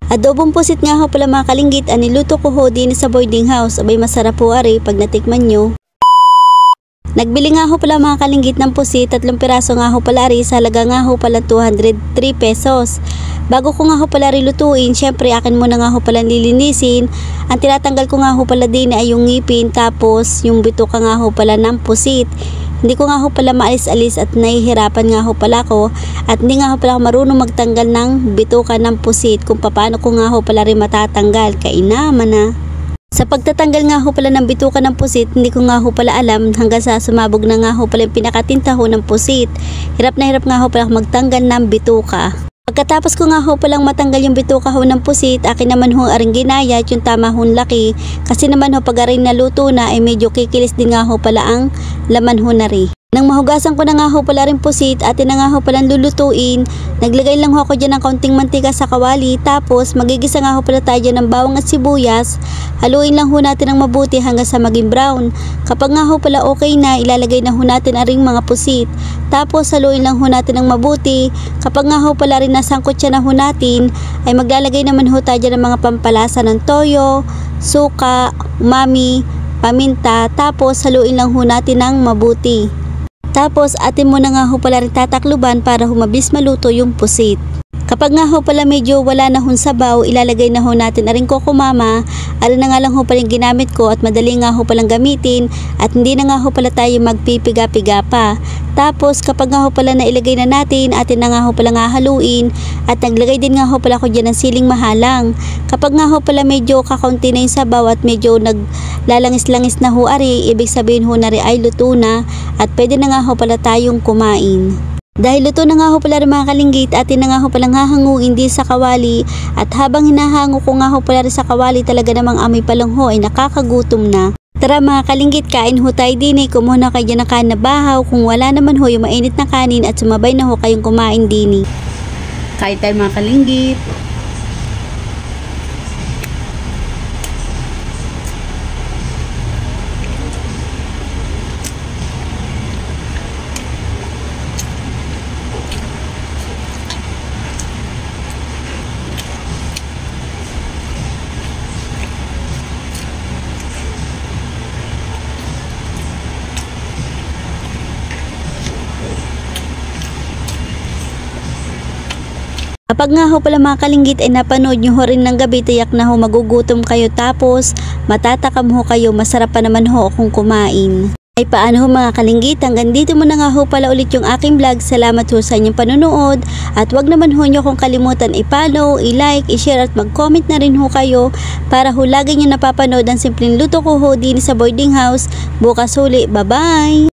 Adobong pusit nga ho pala mga kalinggit, aniluto ko ho din sa boarding house. Abay masarap po ari pag natikman nyo. Nagbili nga ho pala mga kalinggit ng pusit, 3 piraso nga ho pala ari, sa halaga nga ho pala 203 pesos. Bago ko nga ho pala rilutuin, syempre akin muna nga ho pala lilinisin. Ang tinatanggal ko nga ho pala din ay yung ngipin, tapos yung bituka nga ho pala ng pusit. Hindi ko nga ho pala maalis-alis at nahihirapan nga ho pala ko, at hindi nga ho pala ako marunong magtanggal ng bituka ng pusit kung paano ko nga ho pala rin matatanggal. Kainaman na. Sa pagtatanggal nga ho pala ng bituka ng pusit, hindi ko nga ho pala alam hanggang sa sumabog na nga ho pala yung pinakatinta ho ng pusit. Hirap na hirap nga ho pala magtanggal ng bituka. Pagkatapos ko nga ho palang matanggal yung bituka ho ng pusit, akin naman ho aring ginayat yung tama hong laki, kasi naman ho pag aring naluto na ay medyo kikilis din nga ho pala ang laman ho na rin. Nang mahugasan ko na nga ho pala rin pusit at na nga ho palang lulutuin, naglagay lang ho ako dyan ng kaunting mantika sa kawali, tapos magigisa nga ho pala tayo dyan ng bawang at sibuyas. Haluin lang ho natin ng mabuti hanggang sa maging brown. Kapag nga ho pala okay na, ilalagay na ho natin aring mga pusit. Tapos haluin lang ho natin ng mabuti. Kapag nga ho pala rin nasangkot siya na ho natin, ay maglalagay naman ho tayo dyan ng mga pampalasa ng toyo, suka, umami, paminta, tapos haluin lang ho natin ng mabuti. Tapos atin mo na nga ho pala rin tatakluban para humabis maluto yung pusit. Kapag nga ho pala medyo wala na hong sabaw, ilalagay na ho natin aring kokomama. Ano na nga lang ho pala yung ginamit ko at madali nga ho palang gamitin, at hindi na nga ho pala tayo magpipiga-piga pa. Tapos kapag nga ho pala nailagay na natin, atin na nga ho pala nga haluin, at naglagay din nga ho pala ko dyan ng siling mahalang. Kapag nga ho pala medyo kakaunti na yung sabaw at medyo naglalangis-langis na ho ari, ibig sabihin ho na rin ay luto na, at pwede na nga ho pala tayong kumain. Dahil luto na nga ho pala rin mga kalinggit, atin na nga ho palang hahanguin din sa kawali, at habang hinahango ko nga ho pala rin sa kawali, talaga namang amoy pa lang ho ay nakakagutom na. Tara mga kalinggit, kain ho tayo din eh. Kumuha na kayo dyan ng kanin na bahaw, kung wala naman ho yung mainit na kanin, at sumabay na ho kayong kumain din eh. Kain tayo mga kalinggit. Kapag nga ho pala mga kalinggit ay napanood nyo ho rin ng gabi, tiyak na ho magugutom kayo, tapos matatakam ho kayo, masarap pa naman ho kung kumain. Ay paano ho mga kalinggit, hanggang dito muna nga ho pala ulit yung aking vlog. Salamat ho sa inyong panonood, at wag naman ho nyo kung kalimutan i-follow, i-like, i-share at mag-comment na rin ho kayo para ho lagi nyo napapanood ang simpleng luto ko ho din sa boarding house. Bukas huli, bye bye!